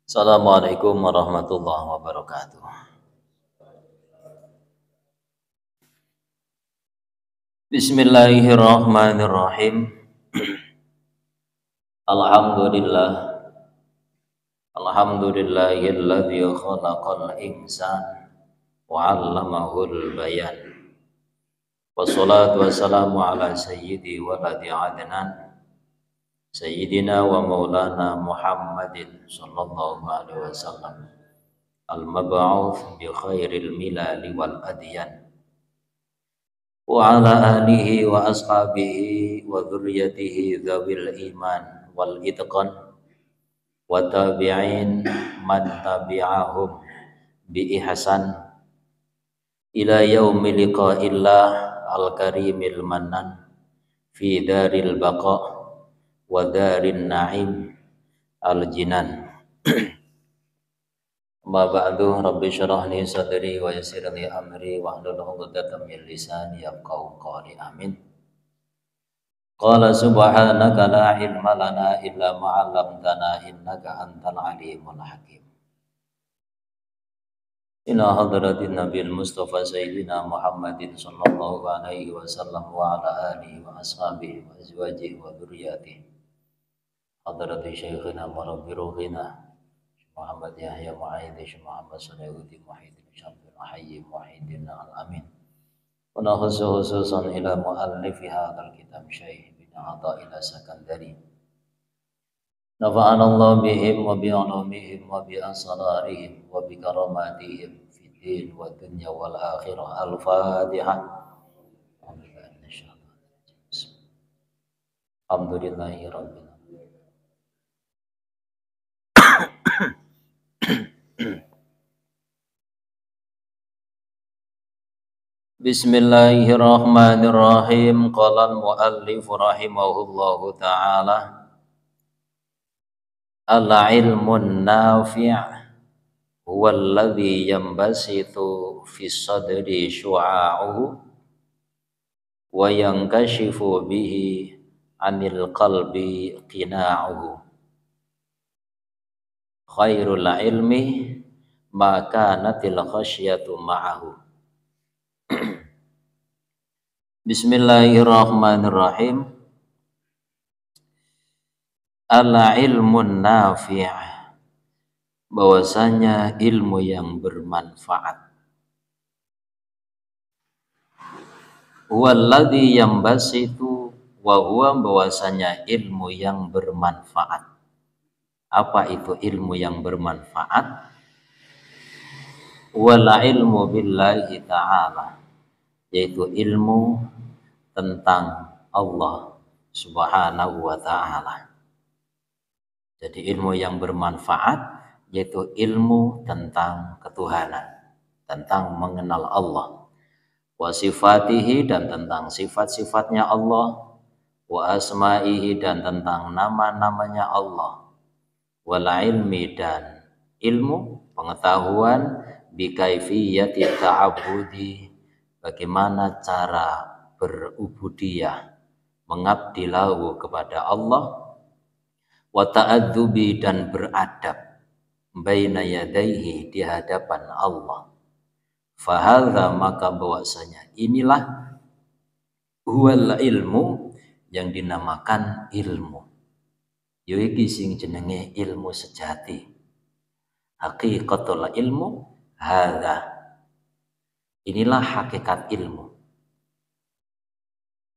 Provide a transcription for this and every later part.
Assalamualaikum warahmatullahi wabarakatuh. Bismillahirrahmanirrahim. Alhamdulillah. Alhamdulillahilladzi khalaqal insana wa 'allamahul bayan. Wassalatu wassalamu ala sayyidi waladi adnan sayyidina wa maulana Muhammadin sallallahu alaihi wasallam al-mab'uts bi khairil milali wal adyan wa ala alihi wa ashabihi wa dzurriyyatihi dzawil iman wal itqan wa tabi'in man tabi'ahum bi ihsan ila yaumi liqa'illah al karimil mannan fi daril baqa wa darin na'im al jinan. Ma ba'du, rabbi syrah li sadri wa yassir li amri wa hlul 'uqdatam min lisani yafqahu qawli. Amin. Qala subhanaka la ilma lana illa ma 'allamtana innaka antal alimul hakim. Ila hadratin nabiyil mustafa sayyidina Muhammadin sallallahu alaihi wasallam wa ala alihi wa ashabihi wa azwajihi wa dzurriyyatihi. Hadrati syekhina wa rabbi ruhina Muhammad Yahya Mu'aidhi Muhammad Salahuddin Muhyiddin Syamsul Hayy Muhyiddin Al-Amin wa khususan ila muallifi hadzal kitab Syekh bin Athaillah Sakandari nafa'ana Allah bihim wa bi ulumihim wa bi asrarihim wa bi karamatihim fid din wa dunya wal akhirah. Al-Fatihah. Alhamdulillahi rabbil Bismillahirrahmanirrahim. Qala al-muallif rahimahullahu ta'ala, al-ilmun nafi' huwa alladhi yanbasitu fi sadri syu'a'uhu wa yankashifu bihi 'anil qalbi qina'uhu. Khairul ilmi ma kanatil khasyatu ma'ahu. Bismillahirrahmanirrahim. Al-ilmun nafi', bahwasanya ilmu yang bermanfaat. Walladzi yambasitu, wa huwa, bahwasanya ilmu yang bermanfaat. Apa itu ilmu yang bermanfaat? Wal ilmu billahi ta'ala, yaitu ilmu tentang Allah Subhanahu wa ta'ala. Jadi ilmu yang bermanfaat yaitu ilmu tentang ketuhanan, tentang mengenal Allah, wa sifatihi, dan tentang sifat-sifatnya Allah, wa asma'ihi, dan tentang nama-namanya Allah, wal ilmi, dan ilmu pengetahuan bi kaifiyati ta'abudi, bagaimana cara berubudiyah, mengabdi lahu kepada Allah, wa ta'adzubi, dan beradab baina yadaihi, di hadapan Allah. Fahadza, maka bahwasanya inilah huwal ilmu, yang dinamakan ilmu. Yoiki sing jenenge ilmu sejati. Haqiqatul ilmu hadza, inilah hakikat ilmu.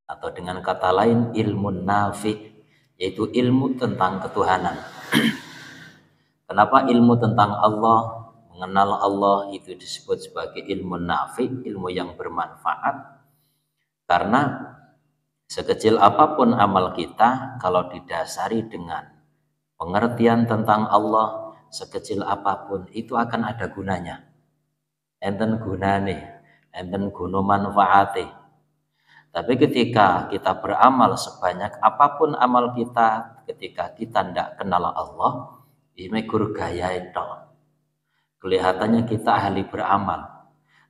Atau dengan kata lain ilmu nafi', yaitu ilmu tentang ketuhanan. Kenapa ilmu tentang Allah, mengenal Allah, itu disebut sebagai ilmu nafi', ilmu yang bermanfaat? Karena sekecil apapun amal kita, kalau didasari dengan pengertian tentang Allah, sekecil apapun itu akan ada gunanya. Enten gunane, enten guna manfaate. Tapi ketika kita beramal sebanyak apapun amal kita, ketika kita tidak kenal Allah, ini gur gaya itu. Kelihatannya kita ahli beramal.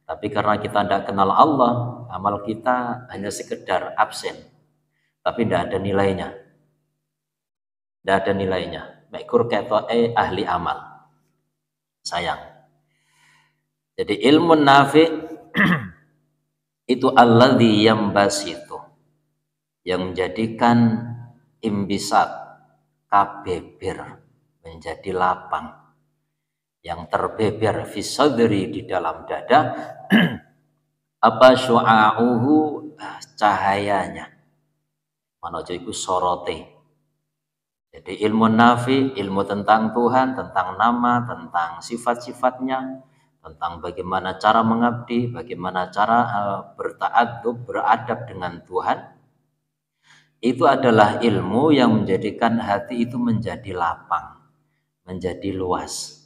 Tapi karena kita tidak kenal Allah, amal kita hanya sekedar absen. Tapi tidak ada nilainya. Tidak ada nilainya. Gur keto ahli amal. sayang. Jadi ilmu nafi itu alladzi yambasitu, yang menjadikan imbisat kabeber menjadi lapang, yang terbeber fi sadri di dalam dada apa syu'a'uhu cahayanya manojo iku sorote. Jadi ilmu nafi, ilmu tentang Tuhan, tentang nama, tentang sifat-sifatnya, tentang bagaimana cara mengabdi, bagaimana cara berta'adub, beradab dengan Tuhan. Itu adalah ilmu yang menjadikan hati itu menjadi lapang, menjadi luas,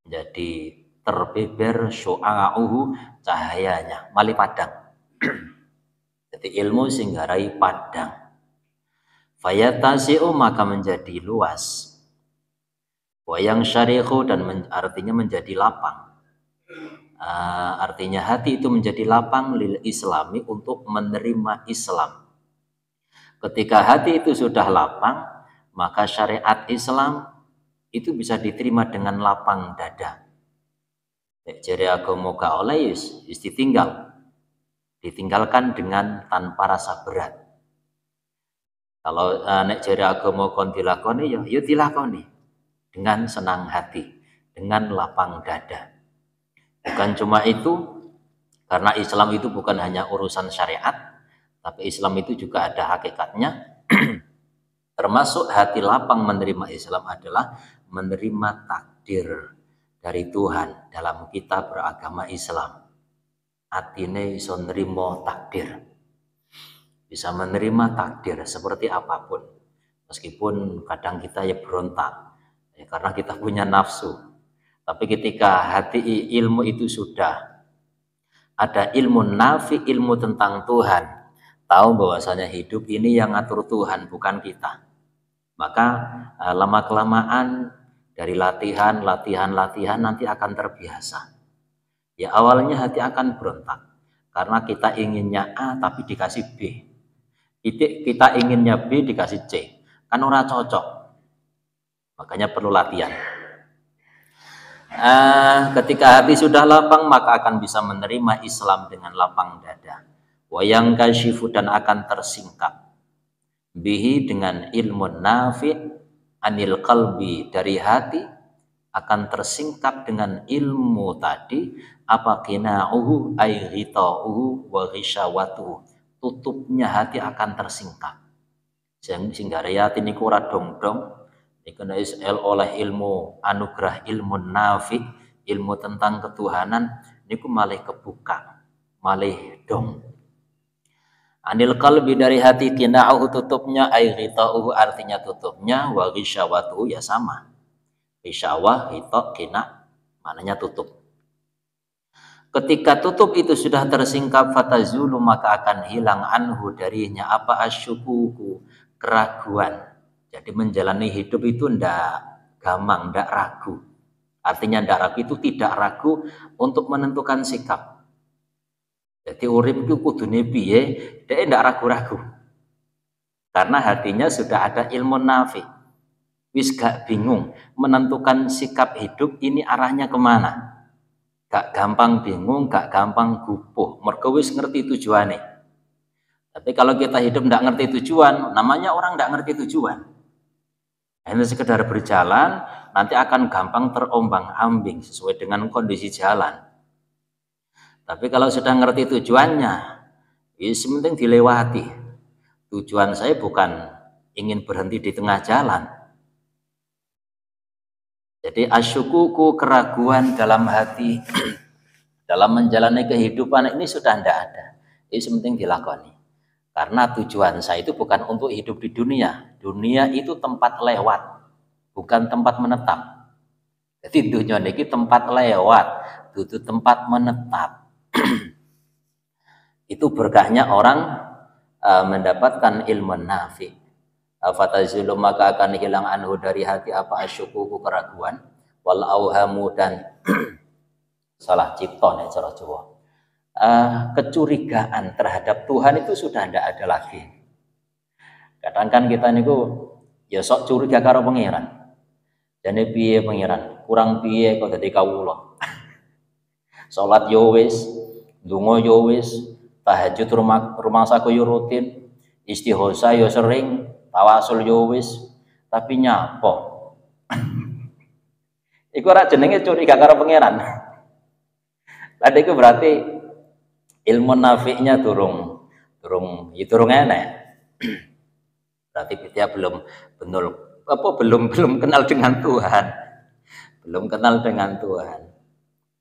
menjadi terbeber syu'a'uhu cahayanya, mali padang. Jadi ilmu singgarai padang. Fayatasi'u maka menjadi luas. Wayang syarihu dan artinya menjadi lapang. Artinya hati itu menjadi lapang lil islami untuk menerima Islam. Ketika hati itu sudah lapang, maka syariat Islam itu bisa diterima dengan lapang dada. Jadi agama gak oleh ditinggalkan dengan tanpa rasa berat. Kalau nek jari agama kon dilakoni ya dilakoni dengan senang hati, dengan lapang dada. Bukan cuma itu, karena Islam itu bukan hanya urusan syariat, tapi Islam itu juga ada hakikatnya. Termasuk hati lapang menerima Islam adalah menerima takdir dari Tuhan dalam kita beragama Islam. Atine iso nrimo takdir. Bisa menerima takdir seperti apapun, meskipun kadang kita ya berontak ya, karena kita punya nafsu. Tapi ketika hati ilmu itu sudah ada ilmu nafi, ilmu tentang Tuhan, tahu bahwasanya hidup ini yang ngatur Tuhan bukan kita, maka lama kelamaan dari latihan nanti akan terbiasa. Ya awalnya hati akan berontak karena kita inginnya A tapi dikasih B. Kita inginnya B dikasih C, kan ora cocok, makanya perlu latihan. Ketika hati sudah lapang maka akan bisa menerima Islam dengan lapang dada. Wayang kasyifu dan akan tersingkap bihi dengan ilmu nafi anil qalbi dari hati, akan tersingkap dengan ilmu tadi apa qina'uhu ay ghita'uhu wa ghisyawatuhu, tutupnya hati akan tersingkap. Sehingga hati niku ora dong-dong, niku oleh ilmu anugerah ilmu nafi, ilmu tentang ketuhanan niku malih kebuka, malih dong. Anil qalbi dari hati qina'uhu tutupnya ay ghita'uhu artinya tutupnya, wa ghisyawatuhu ya sama. Ghisyawah, ghita, qina maknanya tutup. Ketika tutup itu sudah tersingkap fatazulu maka akan hilang anhu darinya apa asyukuku, keraguan. Jadi menjalani hidup itu ndak gampang, ndak ragu. Artinya ndak ragu itu tidak ragu untuk menentukan sikap. Jadi urip itu kudune piye, dhek ndak ragu-ragu. Karena hatinya sudah ada ilmu nafi. Wis gak bingung menentukan sikap hidup ini arahnya kemana. Gak gampang bingung, gak gampang gupuh, mergo wis ngerti tujuannya. Tapi kalau kita hidup ndak ngerti tujuan, namanya orang ndak ngerti tujuan. Hanya sekedar berjalan, nanti akan gampang terombang-ambing sesuai dengan kondisi jalan. Tapi kalau sudah ngerti tujuannya, ya penting dilewati. Tujuan saya bukan ingin berhenti di tengah jalan. Jadi asyukuku, keraguan dalam hati dalam menjalani kehidupan ini sudah tidak ada. Ini penting dilakoni. Karena tujuan saya itu bukan untuk hidup di dunia. Dunia itu tempat lewat, bukan tempat menetap. Jadi dunia ini tempat lewat, itu tempat menetap. Itu berkahnya orang mendapatkan ilmu nafi. Fatazulu maka akan hilang anhu dari hati apa asyukuku, keraguan, wal auhamu dan salah cipta nek cara Jawa. Kecurigaan terhadap Tuhan itu sudah tidak ada lagi. Kadang kan kita niku ya sok curiga karo pangeran. Jane piye pangeran? kurang piye kok dadi kawula. Salat yo wis, donga yo wis, tahajud rumah saku yo rutin, istighosa yo sering, tawasul yo wis, tapi nyapo. Iku ora jenenge curiga karo pangeran. Tadi itu berarti ilmu nafi'nya durung enak. Berarti dia belum kenal dengan Tuhan. Belum kenal dengan Tuhan.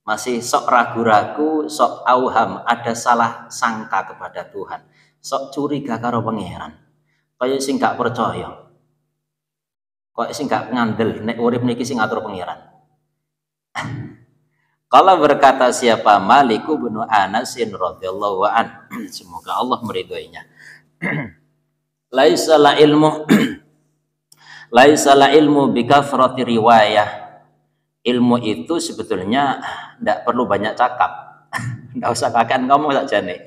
Masih sok ragu-ragu, sok auham, ada salah sangka kepada Tuhan. Sok curiga karo pangeran. Kaya sing gak percaya. Kaya sing gak ngandel nek urip niki sing ngatur pangeran. Kalau berkata siapa Malik bin Anas radhiyallahu an, semoga Allah meridhoinya. Laisa la ilmu bi kathrati riwayah. Ilmu itu sebetulnya tidak perlu banyak cakap. Tidak usah kakek ngomong saja nih.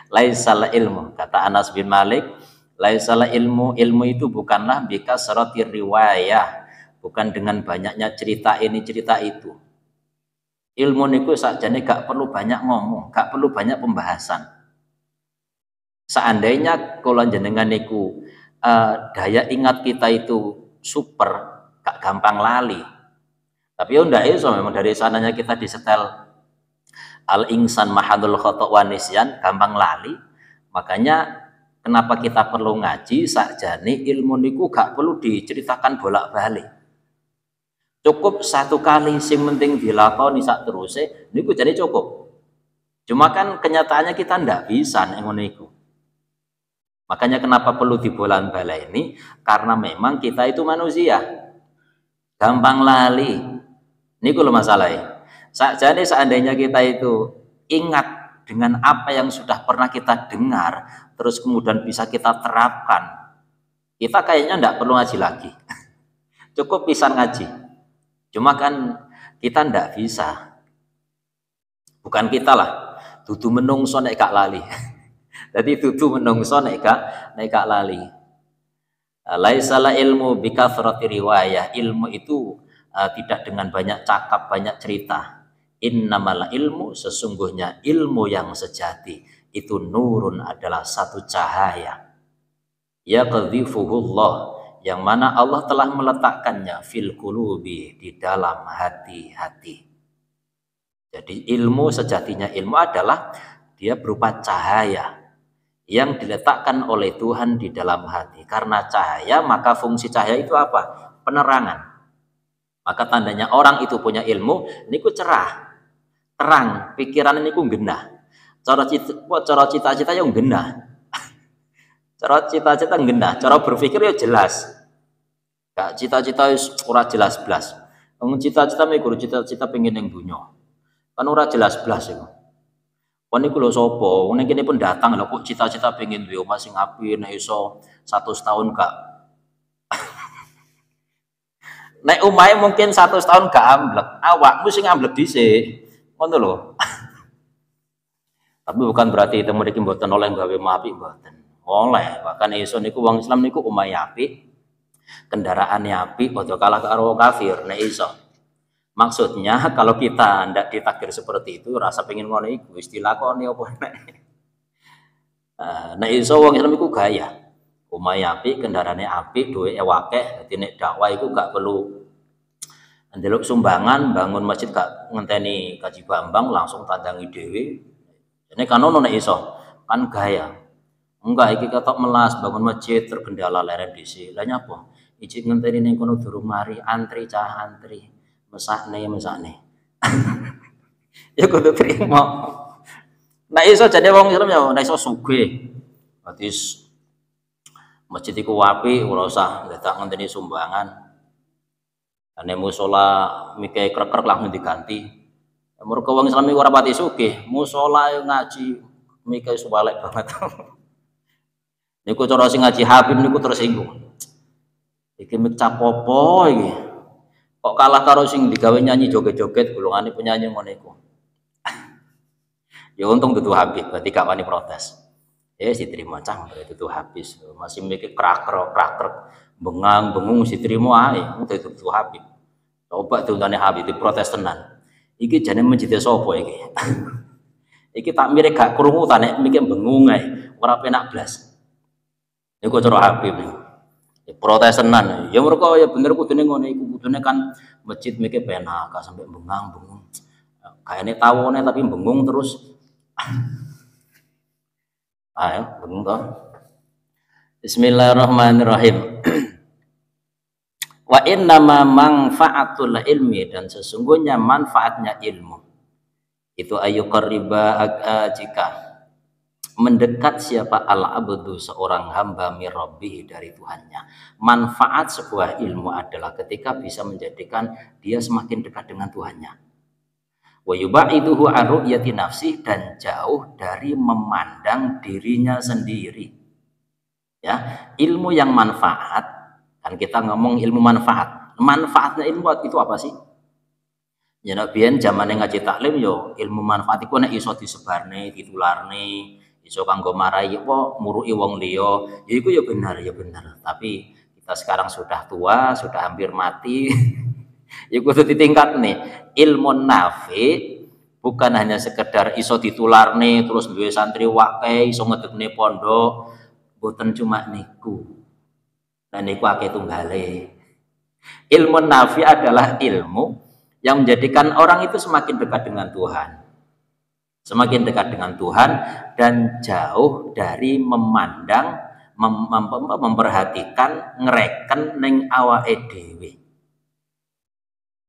Laisa la ilmu, kata Anas bin Malik, laisa la ilmu itu bukanlah bi kathrati riwayah, bukan dengan banyaknya cerita ini cerita itu. Ilmu niku sakjane gak perlu banyak ngomong, gak perlu banyak pembahasan. Seandainya kalau jenengan niku daya ingat kita itu super, gak gampang lali. Tapi ya ndak iso, memang dari sananya kita disetel al-insan mahadul khata' wa nisyan, gampang lali. Makanya kenapa kita perlu ngaji sakjane ilmu niku gak perlu diceritakan bolak-balik. Cukup satu kali sing penting dilakoni sak teruse niku jadi cukup. Cuma kan kenyataannya kita ndak bisa nek ngono iku. Makanya kenapa perlu dibolan-balik ini? Karena memang kita itu manusia. Gampang lali. Niku lho masalahnya. Sakjane seandainya kita itu ingat dengan apa yang sudah pernah kita dengar, terus kemudian bisa kita terapkan, kita kayaknya ndak perlu ngaji lagi. Cukup pisan ngaji. Cuma kan kita ndak bisa. Bukan kita lah. Dudu menungso nek gak lali. Jadi dudu menungso nek gak lali. Laisa la ilmu bi kathrati riwayah. Ilmu itu tidak dengan banyak cakap, banyak cerita. Innamal ilmu, sesungguhnya ilmu yang sejati itu nurun, adalah satu cahaya. Yaqdhifuhullah, yang mana Allah telah meletakkannya fil qulubi, di dalam hati-hati. Jadi ilmu sejatinya, ilmu adalah dia berupa cahaya yang diletakkan oleh Tuhan di dalam hati. Karena cahaya, maka fungsi cahaya itu apa? Penerangan. Maka tandanya orang itu punya ilmu, niku cerah, terang, pikiran niku genah. Cara cita-cita yang genah. Cara cita-cita genah, cara berpikir ya jelas. Gak cita-cita ora jelas blas. Wong cita-cita mikir cita-cita pengen ning dunya. Kan ora jelas blas iku. Kon niku lho sapa? Ning kene pun datang lho kok cita-cita pengen duwe omah sing apik nek iso 100 tahun gak. Nek omahe mungkin 100 tahun gak amblek, awakmu sing amblek dhisik. Ngono lho. Tapi bukan berarti itu mriki mboten oleh gawe omah apik mboten. Oleh, bahkan iso niku wong Islam niku omahe apik, kendaraannya apik, padha kalah karo kafir nek iso. Maksudnya kalau kita ndak ditakdir seperti itu, rasa pengen ngono iku wis dilakoni apa nek. Nek iso wong Islam iku gaya. Omahe apik, kendaraane apik, duwe akeh, dadi nek dakwah iku gak perlu ndelok sumbangan, bangun masjid gak ngenteni kaji Bambang, langsung tandangi dhewe. Ini kan ono nek iso, kan gaya. Enggak, iki ketok melas bangun masjid tergendala leren dhisik. Lah nyapa? Ijik ngenteni ning kono durung mari, antri cah antri. Mesakne. Ya kudu trimo. Nek iso jane wong Islam ya nek iso sugih. Berarti masjid iku apik, ora usah dadak ngenteni sumbangan. Nek musala mikir krek-krek langsung diganti. Mergo wong Islam iku ora pati sugih, musala ngaji mikir suwalek banget. Niku cara sing ngaji Habib niku tersinggung. Iki mecap apa iki? Kok kalah karo sing digawe nyanyi joget-joget golongane penyanyi ngono iku. Ya untung dudu Habib, berarti gak wani protes. Diterima cang berarti itu habis. Masih mikir krak-krak bengang bengung diterima ae, dudu Habib. Coba dongane Habib diprotes tenan. Iki jane masjid sapa iki? Iki tak mirip gak krungu ta nek mikir bengung ae, ora penak blas. Niku cara Habib niku. Protes tenan. Ya mergo ya bener kudune ngono iku. Kudune kan masjid mikir penak, gak sampe bengang-bengung. Kayane tawone tapi bengung terus. Ayo, bengung toh. Bismillahirrahmanirrahim. Wa innama manfaatul ilmi, dan sesungguhnya manfaatnya ilmu itu ayu qariba, jika mendekat siapa al-abdu seorang hamba mirabbihi dari Tuhannya. Manfaat sebuah ilmu adalah ketika bisa menjadikan dia semakin dekat dengan Tuhannya. Wa yubaiduhu an ru'yati nafsi, dan jauh dari memandang dirinya sendiri. Ya, ilmu yang manfaat, kan kita ngomong ilmu manfaat. Manfaatnya ilmu itu apa sih? Ya nek biyen zamane ngaji taklim yo ilmu manfaat iku nek iso disebarne, ditularne, iso kanggo marai apa muruki wong liya, ya iku ya benar, ya benar. Tapi kita sekarang sudah tua, sudah hampir mati. Ya kudu ditingkatne. Ilmu nafi bukan hanya sekedar iso ditularne terus duwe santri wae iso ngedekne pondok, boten cuma niku. Nah niku akeh tunggale. Ilmu nafi adalah ilmu yang menjadikan orang itu semakin dekat dengan Tuhan. Semakin dekat dengan Tuhan dan jauh dari memandang, memperhatikan, ngereken ning awake dhewe.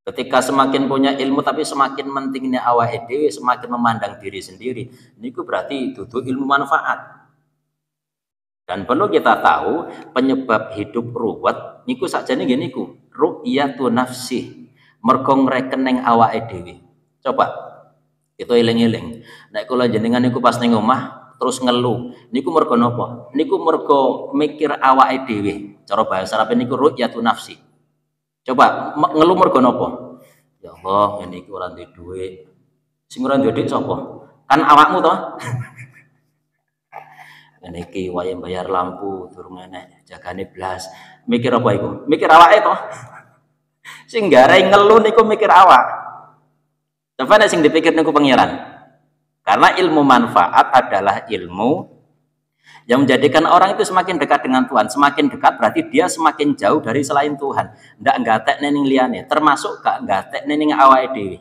Ketika semakin punya ilmu tapi semakin mentingnya awake dhewe, semakin memandang diri sendiri, niku berarti dudu ilmu manfaat. Dan perlu kita tahu penyebab hidup ruwet niku sakjane nggih niku, ru'yatu nafsi. Mergo ngreken ning awake dhewe. Coba kita eling-eling. Nek kula jenengan niku pas ning omah terus ngeluh, niku mergo napa? Niku mergo mikir awake dhewe. Cara bahasa Arab niku ru'yatu nafsi. Coba ngeluh mergo napa? Ya Allah, ngene iki ora duwe dhuwit. Sing ora duwe dhuwit sapa? Kan awakmu toh. Ngene iki wayahe bayar lampu durung enek, jagane blas. Mikir apa iku? Mikir awake toh. Sing garai ngeluh niku mikir awak. Coba nek sing dipikir niku pangeran. Karena ilmu manfaat adalah ilmu yang menjadikan orang itu semakin dekat dengan Tuhan. Semakin dekat berarti dia semakin jauh dari selain Tuhan. Ndak nggatekne ning liyane, termasuk gak nggatekne ning awake dhewe.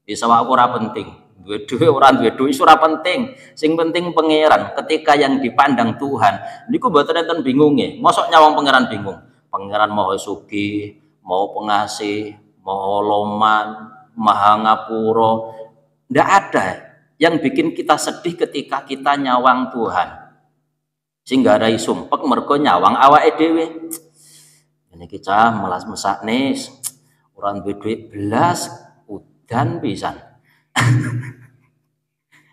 Bisa wae ora penting. Duwe duwe ora duwe duwe ora penting. Sing penting pangeran. Ketika yang dipandang Tuhan, niku mboten enten bingunge. Mosok nyawang pangeran bingung. Pangeran Maha Sugih, mau pengasih, mau loman, maha ngapura, ndak ada yang bikin kita sedih ketika kita nyawang Tuhan. Sehingga ada sumpek mergo nyawang awake dhewe. Ini kita melas mesakne ora duwe dhuwit belas udan pisan.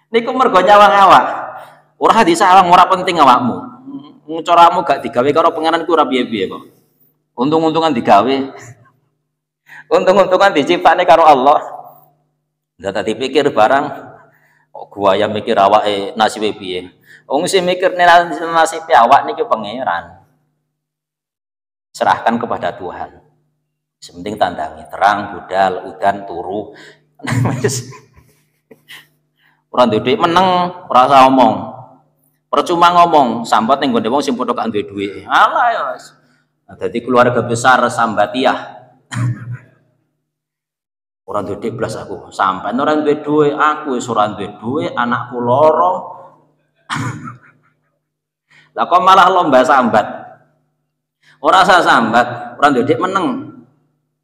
Niku mergo nyawang awak. Ora disawang, ora penting awakmu. Caramu gak digawe karo pangeran ku ora piye-piye kok. Untung-untungan digawe. Untung-untungan diciptakne karo Allah. Ndak tadi pikir barang kok gua yang mikir awake nasibe piye. Wong sing mikir nasibe awak niki pangeran. Serahkan kepada Tuhan. Sepenting tandangi terang, budal, udan, turu. Ora duwe meneng, ora usah omong. Percuma ngomong, sambat ning gone wong sing padha gak duwe dhuwit. Alah ya wis. Dadi keluarga besar Sambatiah. Orang duwe dhuwit blas aku, sampean ora duwe dhuwit, aku wis ora duwe dhuwit, anakku loro. Lah kok malah lomba sambat. Ora usah sambat, ora duwe dhuwit meneng.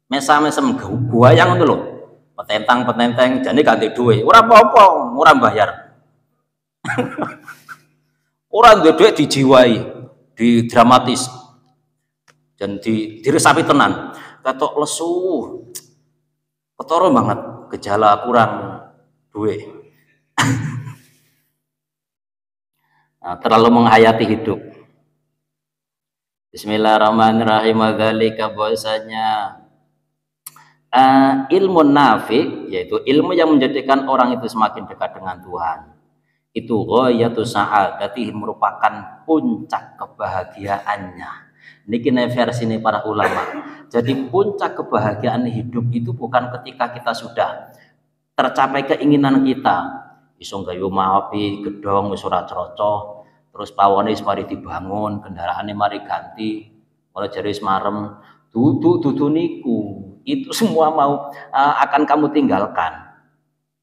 Mesam-mesem guayang ngono lho. Petentang-petenteng jane gak duwe dhuwit. Ora apa-apa, ora bayar. Ora duwe dhuwit dijiwai, didramatis. Dan diresapi tenan. Ketok lesu. Ketara banget gejala kurang duit. Nah, terlalu menghayati hidup. Bismillahirrahmanirrahim. Dzalika bahwasanya ilmu nafi, yaitu ilmu yang menjadikan orang itu semakin dekat dengan Tuhan. Itu ghayatu sa'adati, merupakan puncak kebahagiaannya. Niki versi ini para ulama. Jadi puncak kebahagiaan hidup itu bukan ketika kita sudah tercapai keinginan kita. Iso gawe omah api, gedhong wis ora crocok, terus pawone wis mari dibangun, kendaraane mari ganti, mulai jare wis marem. Dudu niku. Itu semua mau akan kamu tinggalkan.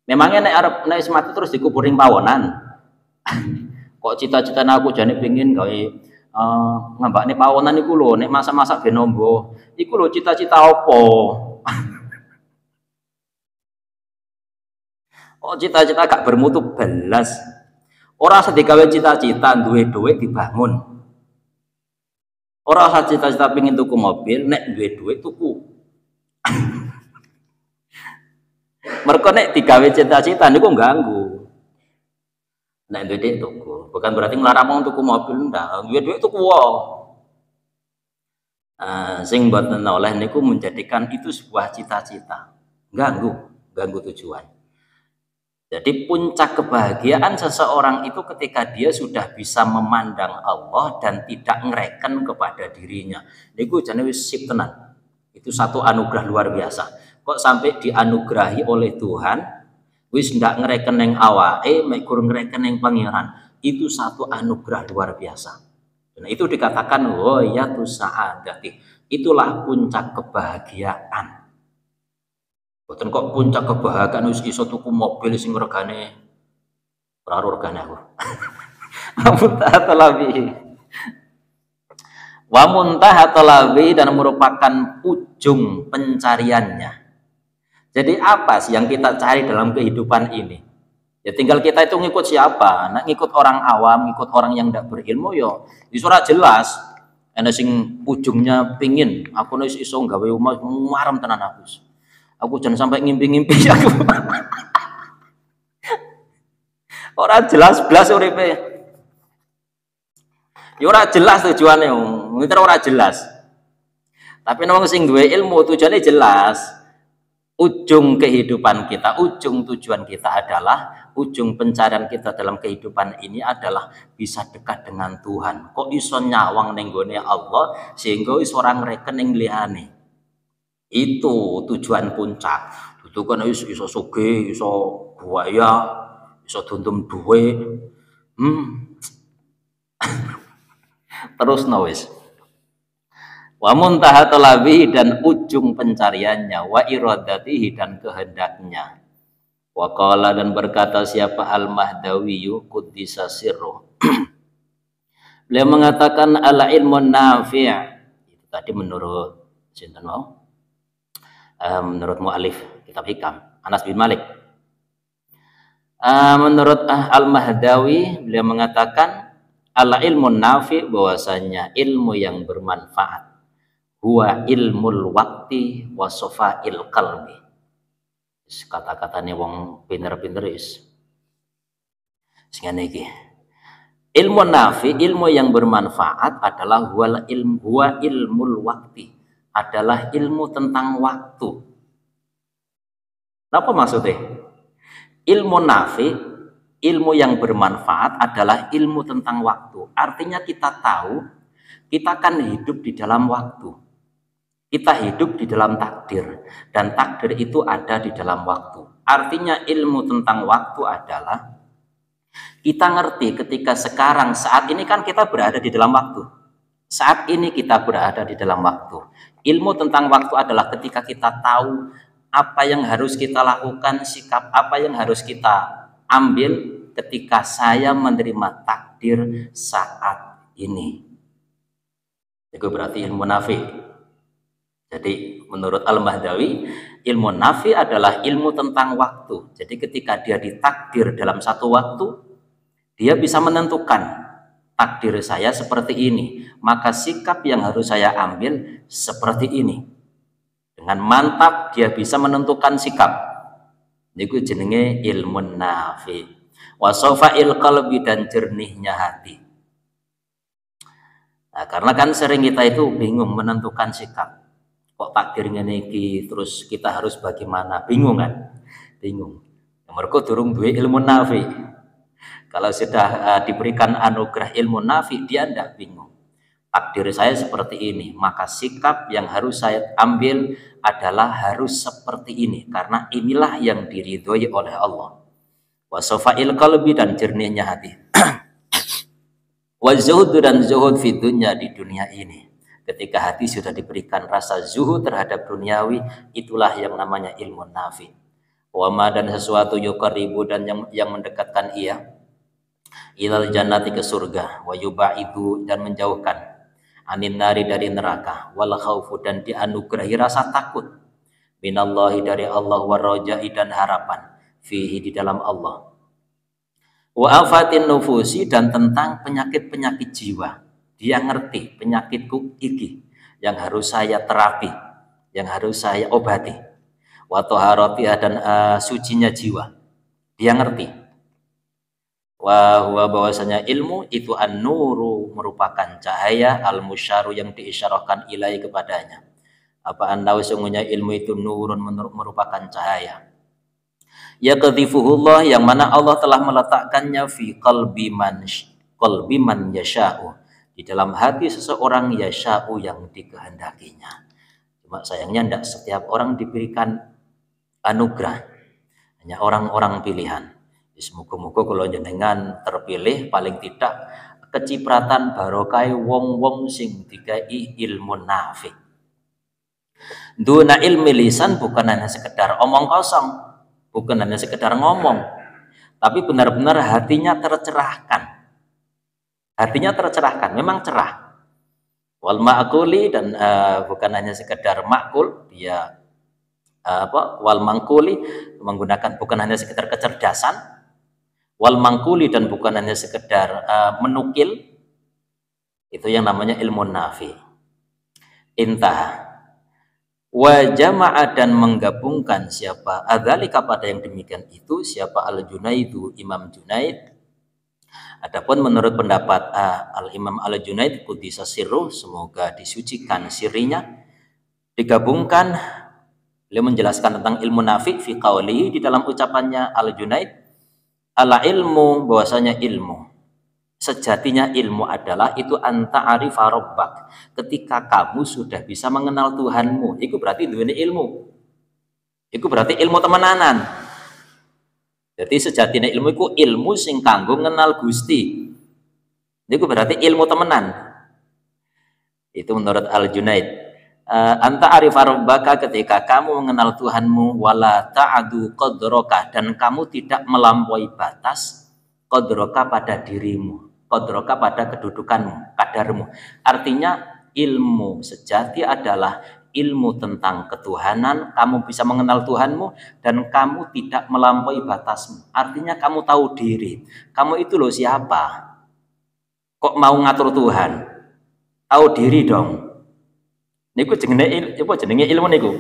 Memangnya nek arep nek wis mati terus dikubur ning pawonan. Kok cita-citane aku jane pengin gawe ngambakne pawonan iku lho, nek masak-masak ben nombo. Iku lho cita-cita apa? Oh cita-cita gak bermutu belas. Ora usah digawe cita-cita duwe dhuwit dibangun. Ora usah cita-cita pengin tuku mobil, nek duwe dhuwit tuku. Mereka nek digawe cita-cita niku ganggu. Nek duwe dhuwit tuku, bukan berarti nglarang wong tuku mobil ndak. Duwe dhuwit tuku wae. Sing boten oleh niku menjadikan itu sebuah cita-cita. Ganggu tujuan. Jadi puncak kebahagiaan seseorang itu ketika dia sudah bisa memandang Allah dan tidak ngereken kepada dirinya. Niku jane wis sip tenan. Itu satu anugerah luar biasa. Kok sampai dianugerahi oleh Tuhan wis ndak ngereken ning awake, mek gur ngereken ning pangeran. Itu satu anugerah luar biasa. Dan itu dikatakan ghayatus sa'adati. Itulah puncak kebahagiaan. Boten kok puncak kebahagiaan wis iso tuku mobil sing regane ora regane aku. Wa muntaha talabi dan merupakan ujung pencariannya. Jadi apa sih yang kita cari dalam kehidupan ini? Ya tinggal kita itu ngikut siapa. Nah, ngikut orang awam, ngikut orang yang tidak berilmu yo ora jelas. Ana sing ujungnya pingin aku wis iso gawe omah marem tenan aku. Aku jangan sampai ngimpi-ngimpi aku. Ora jelas blas uripe. Ya ora jelas tujuane, ngiter ora jelas. Tapi wong sing duwe ilmu tujuane jelas. Ujung kehidupan kita, ujung tujuan kita adalah, ujung pencarian kita dalam kehidupan ini adalah bisa dekat dengan Tuhan. Kok iso nyawang ning gone Allah sehingga iso ora ngrekening liyane. Itu tujuan puncak. Itu kan iso sugih, iso buaya, iso duntum duwe. Terus wis. Wa muntaha talabihi dan ujung pencariannya, wa iradatihi dan kehendaknya. Wa qala dan berkata siapa Al-Mahdawi quddisa sirruh. Beliau mengatakan al ilmun nafi'. Itu tadi menurut sinten mau? Menurut mu'alif kitab Hikam Anas bin Malik. Menurut Al-Mahdawi beliau mengatakan ala ilmun nafi, bahwasanya ilmu yang bermanfaat huwa ilmul waqti wa safa'il qalbi. Kata-katanya wong pinter-pinter is sing iki. Ilmu nafi, ilmu yang bermanfaat adalah huwa ilmul waqti, adalah ilmu tentang waktu. Apa maksudnya? Ilmu nafi, ilmu yang bermanfaat adalah ilmu tentang waktu. Artinya kita tahu kita akan hidup di dalam waktu. Kita hidup di dalam takdir. Dan takdir itu ada di dalam waktu. Artinya ilmu tentang waktu adalah kita ngerti ketika sekarang, saat ini kan kita berada di dalam waktu. Saat ini kita berada di dalam waktu. Ilmu tentang waktu adalah ketika kita tahu apa yang harus kita lakukan, sikap apa yang harus kita ambil ketika saya menerima takdir saat ini. Itu berarti ilmu nafi. Jadi menurut Al-Mahdawi, ilmu nafi adalah ilmu tentang waktu. Jadi ketika dia ditakdir dalam satu waktu, dia bisa menentukan takdir saya seperti ini, maka sikap yang harus saya ambil seperti ini. Dengan mantap dia bisa menentukan sikap. Niku jenenge ilmu nafi. Wa safa'il qalbi dan jernihnya hati. Nah, karena kan sering kita itu bingung menentukan sikap. Kok takdir ngene iki, terus kita harus bagaimana? Bingung kan? Bingung. Mergo durung duwe ilmu nafi. Kalau sudah diberikan anugerah ilmu nafi, dia tidak bingung. takdir saya seperti ini, maka sikap yang harus saya ambil adalah harus seperti ini, karena inilah yang diridhoi oleh Allah. Wa safail qalbi, dan jernihnya hati. Wa zuhud, dan zuhud fi dunya, di dunia ini. Ketika hati sudah diberikan rasa zuhud terhadap duniawi, itulah yang namanya ilmu nafi. Wa ma, dan sesuatu yuqarribu, dan yang mendekatkan ia ilal jannati, ke surga, wa yubaidu, dan menjauhkan anin nari, dari neraka, wal khaufu, dan dianugerahi rasa takut minallahi, dari Allah, warajai, dan harapan fihi, di dalam Allah, wa afatin nufusi, dan tentang penyakit-penyakit jiwa. Dia ngerti penyakitku iki yang harus saya terapi, yang harus saya obati. Wa taharatiha, dan sucinya jiwa, dia ngerti. Wa huwa, bahwasanya ilmu itu an-nuru, merupakan cahaya, al-musyaru, yang diisyarahkan ilai, kepadanya. Apa anda sesungguhnya ilmu itu nurun, merupakan cahaya. Ya qadhifuhullah, yang mana Allah telah meletakkannya fi qalbi man yasha'u, di dalam hati seseorang, yasha'u, yang dikehendakinya. Cuma sayangnya tidak setiap orang diberikan anugerah, hanya orang-orang pilihan. Semoga-moga kalau jenengan terpilih, paling tidak kecipratan barokai wong-wong sing dikai ilmu nafi. Duna ilmi lisan, bukan hanya sekedar omong kosong, bukan hanya sekedar ngomong, tapi benar-benar hatinya tercerahkan. Hatinya tercerahkan, memang cerah. Wal ma'kuli, dan bukan hanya sekedar makul, dia wal mangkuli, menggunakan bukan hanya sekedar kecerdasan. Wal mangkuli, dan bukan hanya sekedar menukil, itu yang namanya ilmu nafi. Intah. Wa jama'a, dan menggabungkan siapa adzalika, pada yang demikian itu, siapa Al-Junaidu, Imam Junaid. Adapun menurut pendapat Al-Imam Al-Junaid qudisa sirruh, semoga disucikan sirinya, digabungkan, beliau menjelaskan tentang ilmu nafi fi qawlihi, di dalam ucapannya Al-Junaid, ala ilmu, bahwasanya ilmu sejatinya ilmu adalah itu anta arifa rabbak, ketika kamu sudah bisa mengenal Tuhanmu, itu berarti duweni ilmu, itu berarti ilmu temenanan. Jadi sejatinya ilmu itu ilmu sing kanggo ngenal Gusti, itu berarti ilmu temenan. Itu menurut Al-Junaid. Anta arifa rabbaka, ketika kamu mengenal Tuhanmu, wala ta'adu qadraka, dan kamu tidak melampaui batas qadraka, pada dirimu, qadraka, pada kedudukanmu, kadarmu. Artinya ilmu sejati adalah ilmu tentang ketuhanan, kamu bisa mengenal Tuhanmu dan kamu tidak melampaui batasmu. Artinya kamu tahu diri, kamu itu loh siapa, kok mau ngatur Tuhan, tahu diri dong. Niku jenenge ilmu niku.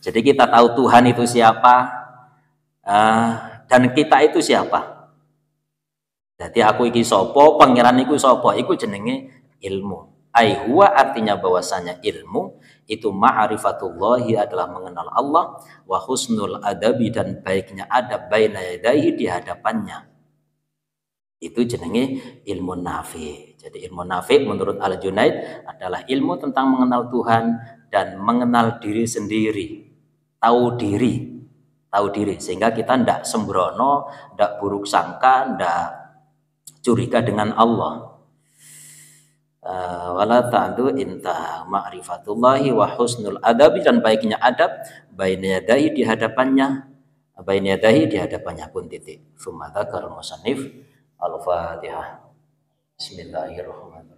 Jadi kita tahu Tuhan itu siapa, dan kita itu siapa. Jadi aku iki sopo, pangeran iku sopo, iku jenenge ilmu. Huwa, artinya bahwasanya ilmu itu ma'rifatullahi, adalah mengenal Allah, wa husnul adabi, dan baiknya adab, baina yadaihi, di hadapannya. Itu jenenge ilmu nafi. Jadi ilmu nafi menurut Al-Junaid adalah ilmu tentang mengenal Tuhan dan mengenal diri sendiri, tahu diri, sehingga kita ndak sembrono, ndak buruk sangka, ndak curiga dengan Allah. Wala ta'du inta ma'rifatullahi wa husnul adabi, dan baiknya adab, baina yadaihi, di hadapannya, baina yadaihi, di hadapannya pun titik. Tsumma dzakara musannif al-Fatihah. Bismillahirrahmanirrahim.